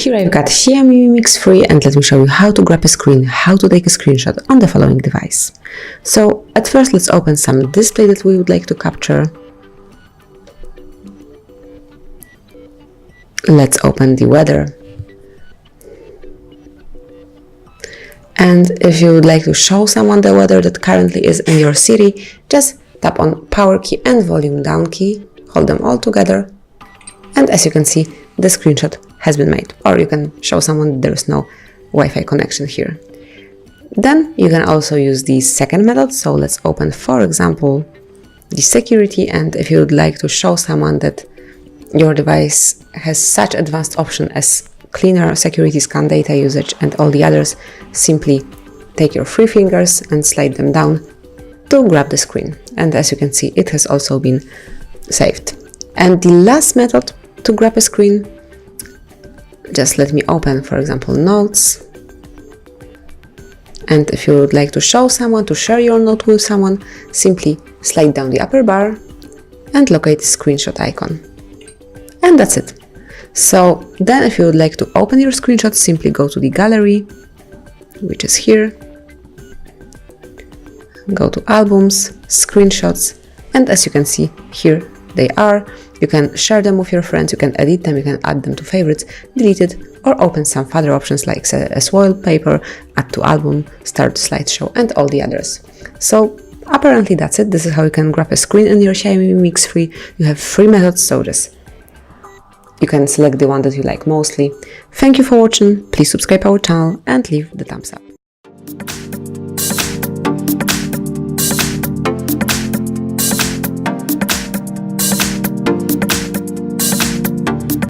Here I've got XIAOMI Mi Mix Free, and let me show you how to grab a screen, how to take a screenshot on the following device. So at first let's open some display that we would like to capture. Let's open the weather. And if you would like to show someone the weather that currently is in your city, just tap on power key and volume down key, hold them all together, and as you can see, the screenshot has been made. Or you can show someone there is no Wi-Fi connection here. Then you can also use the second method. So let's open, for example, the security, and if you would like to show someone that your device has such advanced option as cleaner security scan, data usage, and all the others, simply take your 3 fingers and slide them down to grab the screen. And as you can see, it has also been saved. And the last method to grab a screen, just let me open, for example, Notes. And if you would like to show someone, to share your note with someone, simply slide down the upper bar and locate the screenshot icon. And that's it. So then if you would like to open your screenshot, simply go to the gallery, which is here. Go to Albums, Screenshots, and as you can see, here they are. You can share them with your friends, you can edit them, you can add them to favorites, delete it, or open some further options like as wallpaper, add to album, start slideshow, and all the others. So apparently that's it. This is how you can grab a screen in your XIAOMI Mi Mix Free. You have 3 methods, so just you can select the one that you like mostly. Thank you for watching, please subscribe our channel and leave the thumbs up.